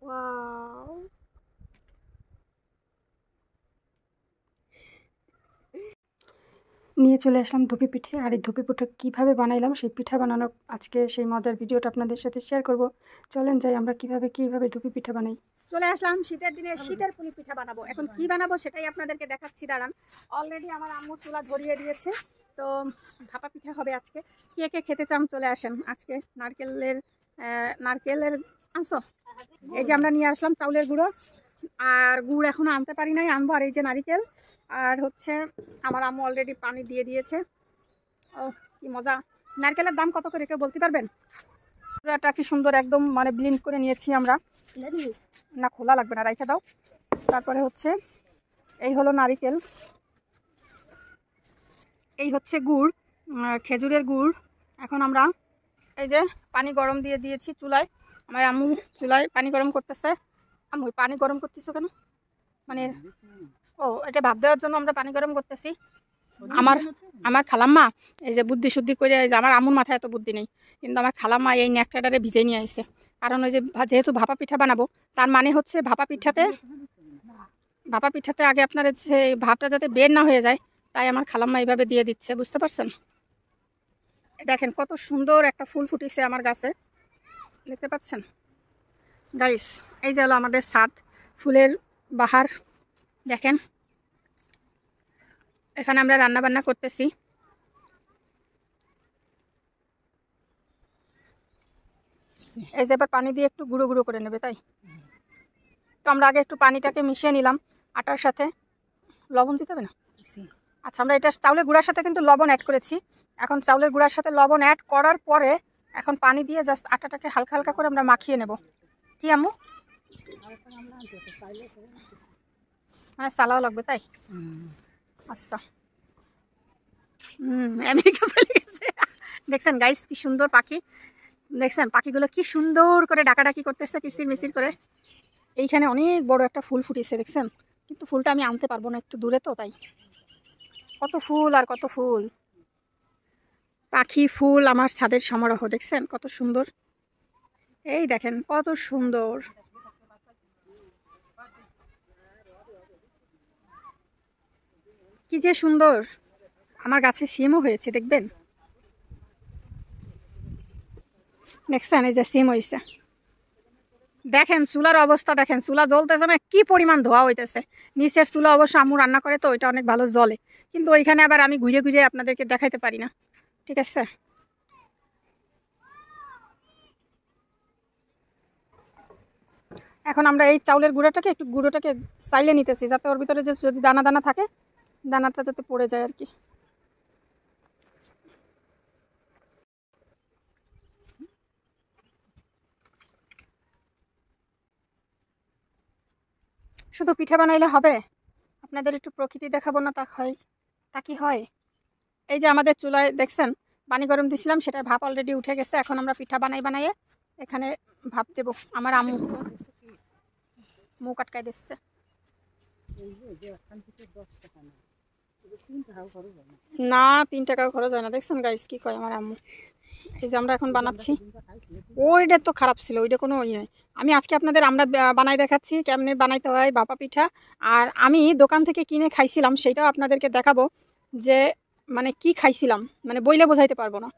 Wow, নিয়ে চলে আসলাম ধুপি পিঠে। আর এই ধুপি পিঠে কীভাবে বানাইলাম সেই পিঠা বানানোর আজকে সেই মজার ভিডিওটা আপনাদের সাথে শেয়ার করব। চলেন যাই আমরা কিভাবে ধুপি পিঠা বানাই। চলে আসলাম শীতের দিনে শীতের পুলি পিঠা বানাবো। এখন কি বানাবো সেটাই আপনাদেরকে দেখাচ্ছি, দাঁড়ান। অলরেডি আমার আম্মু চুলা ধরিয়ে দিয়েছে, তো ভাপা পিঠা হবে আজকে। কে কে খেতে চান চলে আসেন। আজকে নারকেলের আনছো, এই যে আমরা নিয়ে আসলাম চাউলের গুঁড়ো, আর গুড় এখনো আনতে পারি নাই, আনবো। আর এই যে নারিকেল, আর হচ্ছে আমার আম্মু অলরেডি পানি দিয়ে দিয়েছে। ও কি মজা! নারকেলের দাম কত করে কেউ বলতে পারবেন? পুরাটা কি সুন্দর একদম মানে ব্লেন্ড করে নিয়েছি আমরা। না খোলা লাগবে না, রাইখে দাও। তারপরে হচ্ছে এই হলো নারিকেল, এই হচ্ছে গুড়, খেজুরের গুড়। এখন আমরা এই যে পানি গরম দিয়ে দিয়েছি চুলায়। আমার আম্মু চুলায় পানি গরম করতেছে। আম্মু পানি গরম করতেছো কেন? মানে ও, এটা ভাপ দেওয়ার জন্য আমরা পানি গরম করতেছি। আমার খালাম্মা এই যে বুদ্ধি শুদ্ধি করে, এই যে আমার আম্মুর মাথায় এত বুদ্ধি নেই, কিন্তু আমার খালাম্মা এই ন্যাকটাডারে ভিজে নিয়ে আসছে। কারণ ওই যে যেহেতু ভাপা পিঠা বানাবো, তার মানে হচ্ছে ভাপা পিঠাতে আগে আপনার যে ভাপটা যাতে বের না হয়ে যায়, তাই আমার খালাম্মা এইভাবে দিয়ে দিচ্ছে, বুঝতে পারছেন? দেখেন কত সুন্দর একটা ফুল ফুটিছে আমার গাছে, দেখতে পাচ্ছেন গাইস? এই যে হলো আমাদের ছাদ, ফুলের বাহার। দেখেন এখানে আমরা রান্না বান্না করতেছি। এই যে এবার পানি দিয়ে একটু গুঁড়ো গুঁড়ো করে নেবে, তাই তো আমরা আগে একটু পানিটাকে মিশিয়ে নিলাম আটার সাথে। লবণ দিতে হবে না? আচ্ছা, আমরা এটা চাউলের গুঁড়ার সাথে কিন্তু লবণ অ্যাড করেছি। এখন চাউলের গুঁড়ার সাথে লবণ অ্যাড করার পরে এখন পানি দিয়ে জাস্ট আটাটাকে হালকা হালকা করে আমরা মাখিয়ে নেব। কি আম্মু? মানে সালাও লাগবে, তাই? আচ্ছা, আমেরিকা চলে গেছে। দেখছেন গাইস কি সুন্দর পাখি, দেখছেন পাখিগুলো কি সুন্দর করে ডাকাডাকি করতেছে কিচির মিচির করে। এইখানে অনেক বড় একটা ফুল ফুটেছে, দেখছেন? কিন্তু ফুলটা আমি আনতে পারবো না, একটু দূরে তো, তাই। কত ফুল আর কত ফুল, পাখি ফুল আমার ছাদের সমারোহ। দেখছেন কত সুন্দর, এই দেখেন কত সুন্দর। কি যে সুন্দর, আমার গাছে সিমও হয়েছে, দেখবেন? দেখছেন এই যে সিম হয়েছে। দেখেন চুলার অবস্থা, দেখেন চুলা জ্বলতেছে না, কি পরিমাণ ধোয়া হইতেছে। নিচের চুলা অবশ্য আম্মু রান্না করে, তো ওইটা অনেক ভালো জ্বলে, কিন্তু ওইখানে আবার আমি ঘুরে ঘুরে আপনাদেরকে দেখাইতে পারি না, ঠিক আছে? এখন আমরা এই চাউলের গুঁড়োটাকে চাইলে নিতেছি, যাতে ওর ভিতরে যে যদি দানা দানা থাকে, দানাটা যাতে পড়ে যায় আর কি। শুধু পিঠা বানাইলে হবে? আপনাদের একটু প্রকৃতি দেখাবো না, তা কি হয়? এই যে আমাদের চুলায় দেখছেন পানি গরম দিছিলাম, সেটা ভাপ অলরেডি উঠে গেছে। এখন আমরা পিঠা বানাইয়ে এখানে ভাপ দেবো। আমার আম্মু মুখ আটকাই দিচ্ছে। না, 3 টাকাও খরচ হয় না। দেখছেন গাইস কি কয় আমার আম্মু। এই যে আমরা এখন বানাচ্ছি, ওইটা তো খারাপ ছিল, ওইটা কোনো ওই নয়। আমি আজকে আমরা বানাই দেখাচ্ছি কেমনে বানাইতে হয় ভাপা পিঠা। আর আমি দোকান থেকে কিনে খাইছিলাম, সেটাও আপনাদেরকে দেখাবো যে মানে কি খাইছিলাম, মানে বইলে বোঝাইতে পারবো না।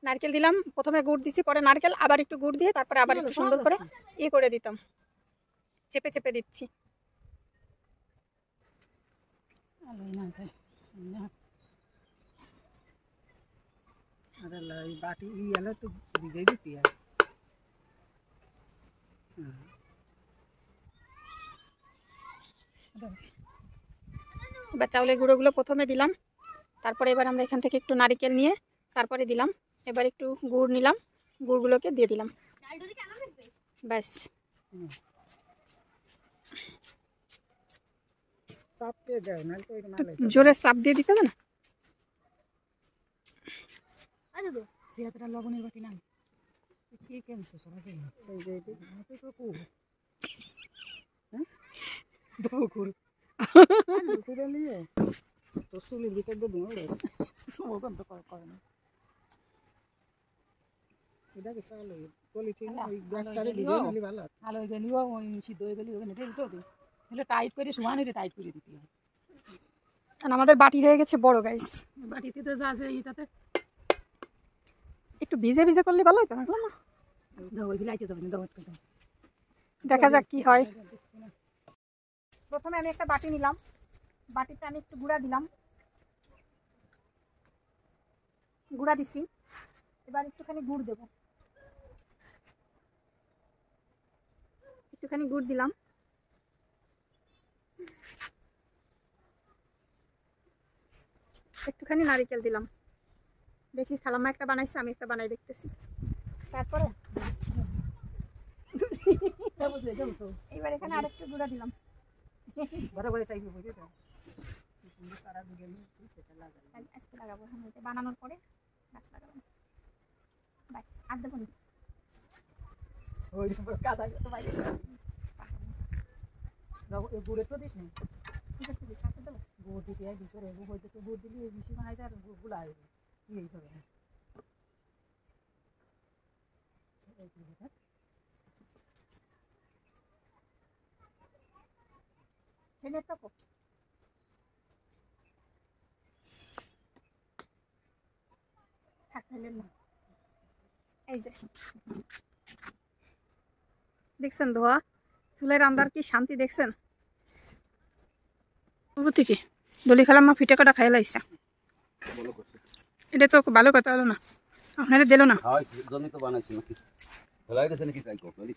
নারকেল দিলাম, প্রথমে গুড় দিছি, পরে নারকেল, আবার একটু গুড় দিয়ে তারপরে আবার একটু সুন্দর করে করে দিতাম, চেপে চেপে দিচ্ছি। এবার চাউলের গুঁড়োগুলো প্রথমে দিলাম, তারপরে এবার আমরা এখান থেকে একটু নারকেল নিয়ে তারপরে দিলাম। এবার একটু গুড় নিলাম, গুড়গুলোকে দিয়ে দিলাম, ব্যাস। জোরে চাপ দিয়ে দিতে হবে না। লবণের বাটি না চুলির ভিতর দিয়ে ধুয়ে গেছে ওখান তো করে না এটাকে চালু কোয়ালিটি ওই ব্যাগটারে ডিজাইন হলে ভালো ভালো হয়ে গেলেও ওই সিদ্ধ হয়ে গেলে ওখানে উঠে দিই তাহলে টাইট করে সমান এটা টাইট করে দিতে হয় আর আমাদের বাটি হয়ে গেছে বড় গাইস বাটিতে তো যা আছে এটাতে একটু ভিজে ভিজে করলে ভালো হতো না দাও ওই লাইটে যাবে না দাও দেখা যাক কি হয় প্রথমে আমি একটা বাটি নিলাম বাটিতে আমি একটু গুঁড়া দিলাম গুঁড়া দিছি এবার একটুখানি গুড় দেব একটুখানি গুড় দিলাম একটুখানি নারকেল দিলাম দেখি খালাম্মা একটা বানাইছে আমি একটা বানাই দেখতেছি তারপরে এবার এখানে আরেকটু গুঁড়া দিলাম বরাবর চাইবে বুঝে তো আজকে লাগাবো বানানোর পরে গাছ লাগাবো বাস আর দেবো না ওই কাদা তো বাইরে দাও এই গুড়ে তো দিস না ঠিক আছে সাথে দেবো গুড় দিতে হয় ভিতরে হয়তো তো গুড় দিলে মিশি বানাইতে আর গুলা আসবে কি হিসাবে চেনের তো এই যে দেখছেন ধোয়া চুলের রান্নার কি শান্তি দেখছেন অনুভূতি কি দলি খালাম্মা ফিটে কাটা খাই লাইছে এটা তো ভালো কথা হলো না আপনারা দিল না তো বানাইছি নাকি ফেলাই দিয়েছে নাকি তাই করি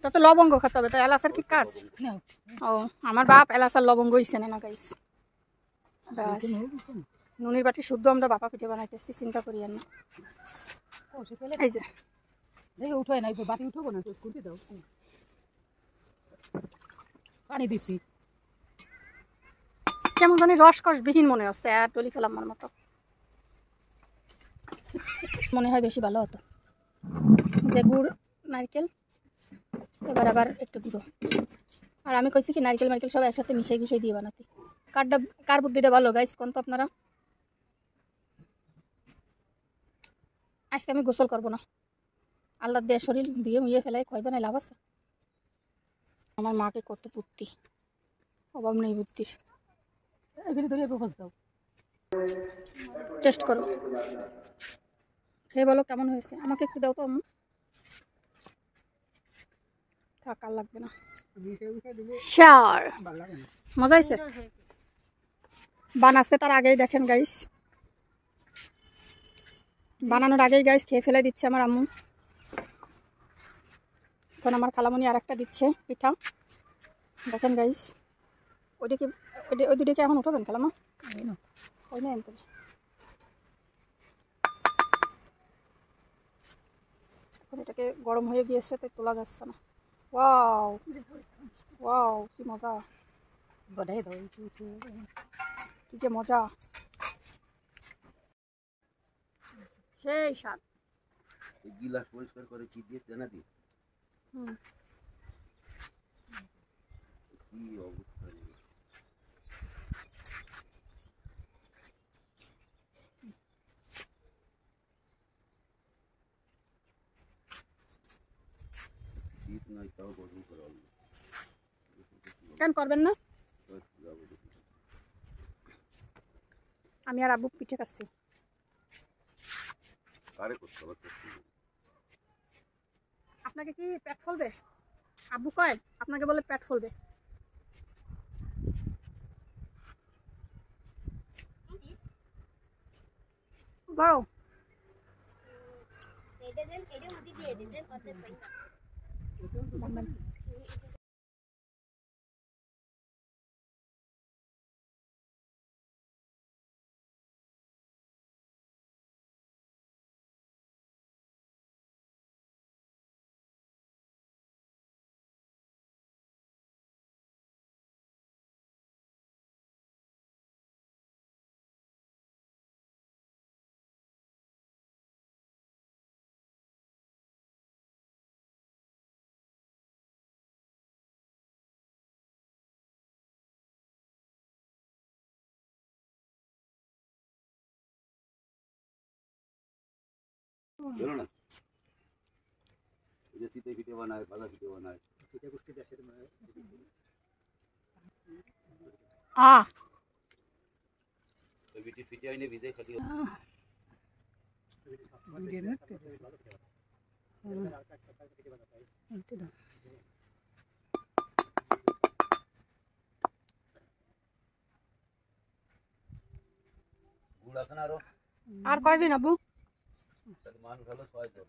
তা তো লবঙ্গ খেতে হবে তাই এলাচার কি কাজ ও আমার বাপ এলাচার লবঙ্গ হইছে না গাইস বাস নুনির বাটি শুদ্ধ আমরা বাপা পিঠে বানাইতেছি চিন্তা করি আর না এই যে দেখে উঠাই না বাটি উঠাবো না স্কুটি দাও পানি দিছি কেমন জানি রসকস বিহীন মনে হচ্ছে আর ডলি খালাম্মার মতো মনে হয় বেশি ভালো হতো যে গুড় নারকেল এবার আবার একটু গুঁড়ো আর আমি কইছি কি নারকেল মারকেল সব একসাথে মিশিয়ে গুছিয়ে দিয়ে বানাতে কার বুদ্ধিটা ভালো গাইস কোন তো আপনারা আজকে আমি গোসল করবো না আল্লাহ দিয়ে শরীর দিয়ে মুইয়ে ফেলাই খয়বে না লাভ আছে আমার মাকে কত বুদ্ধি অভাব নেই বুদ্ধির এখানে ধরে প্রপোজ দাও টেস্ট করো খেয়ে বলো কেমন হয়েছে আমাকে একটু দাও তো আম্মু থাক আর লাগবে না শার মজা হয়েছে বানাচ্ছে তার আগেই দেখেন গাইস বানানোর আগেই গাইস খেয়ে ফেলে দিচ্ছে আমার আম্মু এখন আমার খালামণি আর একটা দিচ্ছে পিঠা দেখেন গাইস ওইটাকে ওই দুটোকে এখন উঠাবেন খালামা ওই নেন তুমি এখন এটাকে গরম হয়ে গিয়েছে তাই তোলা যাচ্ছে না ওয়াও ওয়াও কি মজা বড়াই দাও কি যে মজা সেই স্বাদ গিলাস পরিষ্কার করে কি দিয়ে জানা দি কি অবস্থা শীত নয় তাও গরম করে কেন করবেন না আমি আর আব্বু পিঠে খাচ্ছি আপনাকে কি পেট ফলবে আব্বু কয় আপনাকে বলে পেট ফলবে বড় এটা দেন এটা উঠি দিয়ে দেন কত বেরো না এই যে শীতে পিঠে বানায় ভাজা পিঠে বানায় পিঠে কুষ্টি দেশের তো পিঠে পিঠে আইনে ভিজে খালি গুড় আছে না আরো আর কয়দিন আব্বু? তাহলে মানুষ হলো 6 জন